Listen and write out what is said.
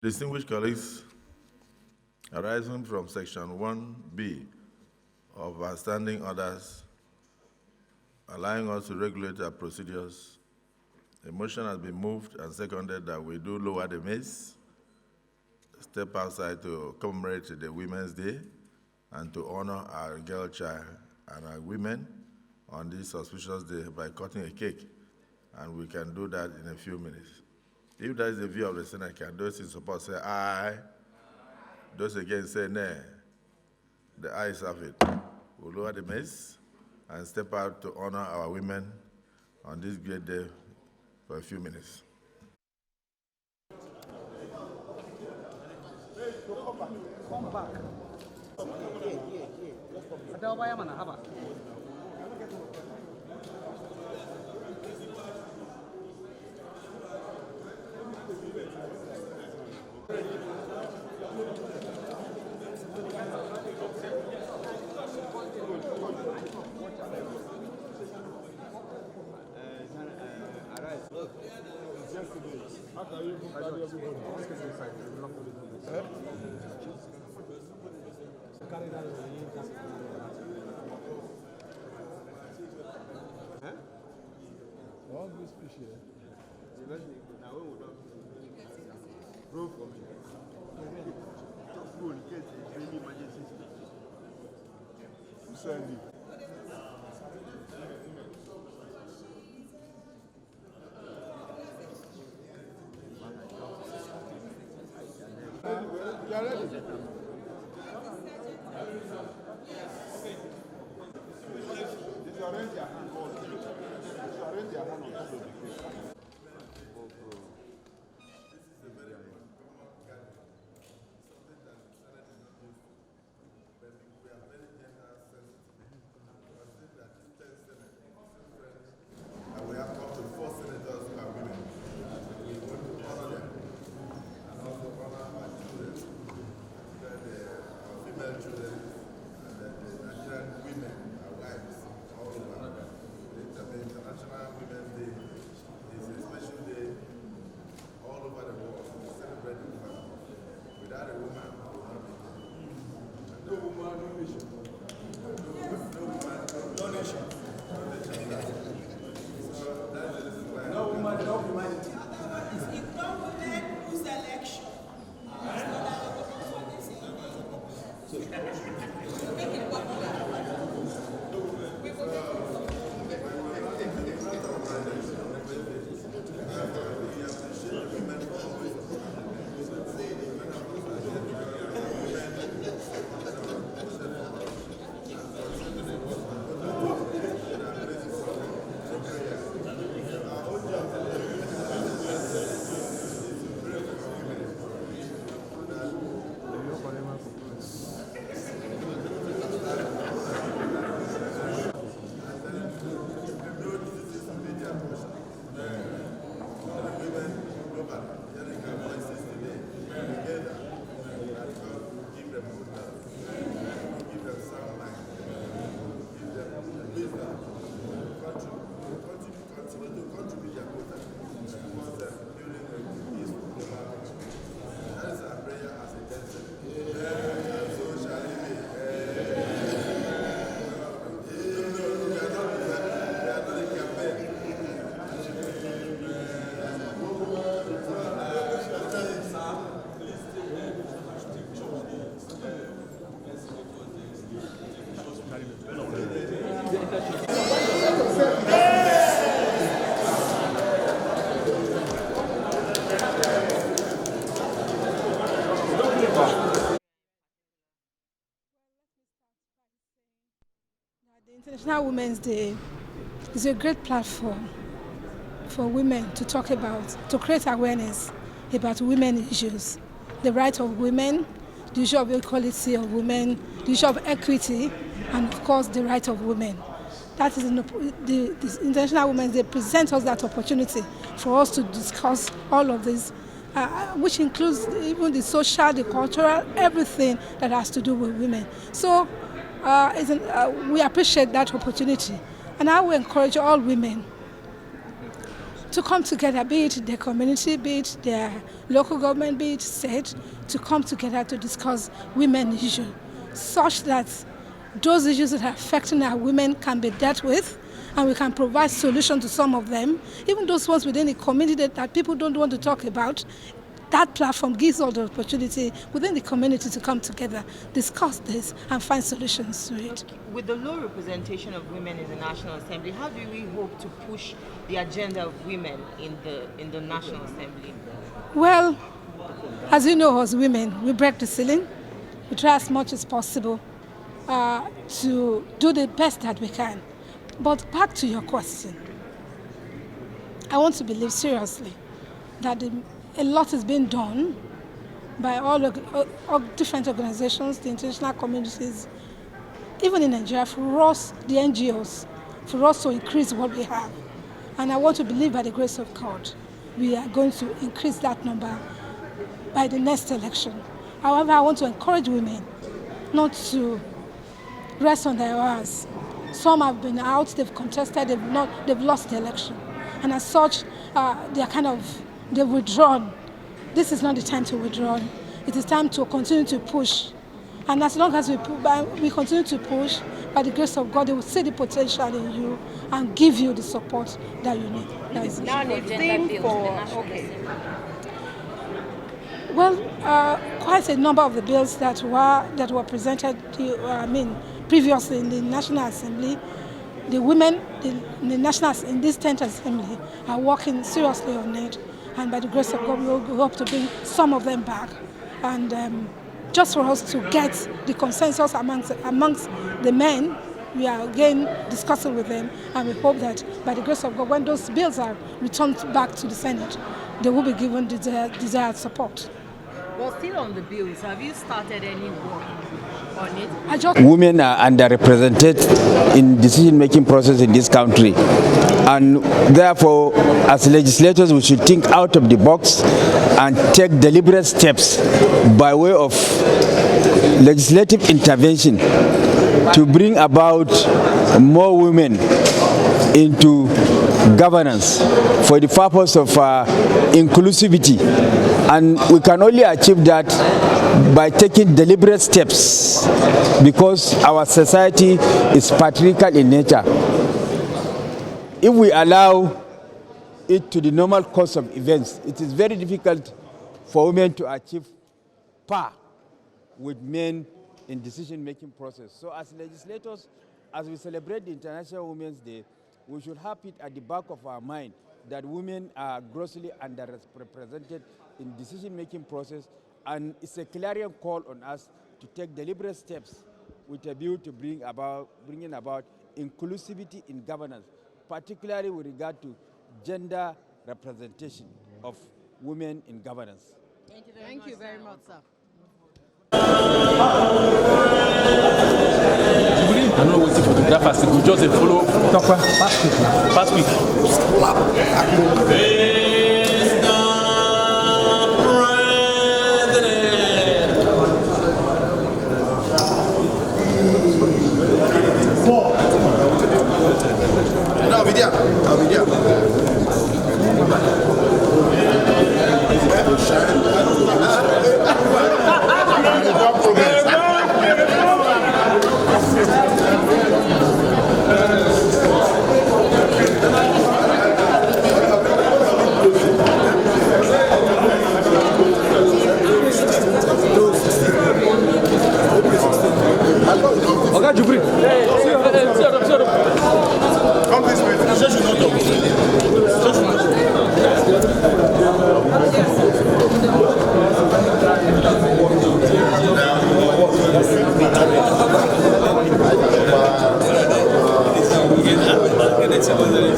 Distinguished colleagues, arising from Section 1B of our standing orders allowing us to regulate our procedures, a motion has been moved and seconded that we do lower the mace, step outside to commemorate the Women's Day and to honor our girl child and our women on this auspicious day by cutting a cake. And we can do that in a few minutes. If that is the view of the Senate, can those in support say aye? Those against say nay. The ayes have it. We'll lower the mace and step out to honor our women on this great day for a few minutes. Come back. How can you carry everybody? All this fish here. Bro, for me. Send it. You are ready? Did you arrange your hand? Did you arrange your hand on top of the cake? And we have up to 4 senators who are women. We want to honor them and also honor our children, our female children, and the Nigerian women, our wives, all over. The International Women's Day is a special day all over the world to celebrate the woman. Without a woman, we will not be here. No woman, no nation. No woman, no nation. No woman, no humanity. It's not women whose election. Make it popular. We will make The International Women's Day is a great platform for women to talk about, to create awareness about women issues, the rights of women, the issue of equality of women, the issue of equity, and of course the rights of women. That is the International Women's Day presents us that opportunity for us to discuss all of this, which includes even the social, the cultural, everything that has to do with women. So we appreciate that opportunity, and I will encourage all women to come together, be it their community, be it their local government, be it state, to come together to discuss women issues, such that those issues that are affecting our women can be dealt with, and we can provide solutions to some of them, even those ones within the community that people don't want to talk about. That platform gives all the opportunity within the community to come together, discuss this, and find solutions to it. With the low representation of women in the National Assembly, how do we hope to push the agenda of women in the National Assembly? Well, as you know, as women, we break the ceiling. We try as much as possible to do the best that we can. But back to your question, I want to believe seriously that a lot is being done by all different organizations, the international communities, even in Nigeria, for us, the NGOs, for us to increase what we have. And I want to believe by the grace of God, we are going to increase that number by the next election. However, I want to encourage women not to rest on their oars. Some have been out, they've contested, they've lost the election. And as such, they've withdrawn. This is not the time to withdraw. It is time to continue to push. And as long as we continue to push, by the grace of God, they will see the potential in you and give you the support that you need. That is Now, the theme for quite a number of the bills that were presented previously in the National Assembly, the women in this 10th Assembly are working seriously on it, and by the grace of God, we hope to bring some of them back, and just for us to get the consensus amongst the men. We are again discussing with them, and we hope that by the grace of God, when those bills are returned back to the Senate, they will be given desired support. Well, still on the bills, have you started any work on it? Women are underrepresented in decision-making process in this country, and therefore, as legislators, we should think out of the box and take deliberate steps by way of legislative intervention to bring about more women into governance for the purpose of inclusivity. And we can only achieve that by taking deliberate steps, because our society is patriarchal in nature. If we allow it to the normal course of events, it is very difficult for women to achieve par with men in decision-making process. So as legislators, as we celebrate the International Women's Day, we should have it at the back of our mind that women are grossly underrepresented in decision-making process, and it's a clarion call on us to take deliberate steps with a view to bringing about inclusivity in governance, particularly with regard to gender representation of women in governance. Thank you very much, sir. I don't know what the photographers could just follow. Pass quick. I'll be there. Okay, Jubri. Come this way.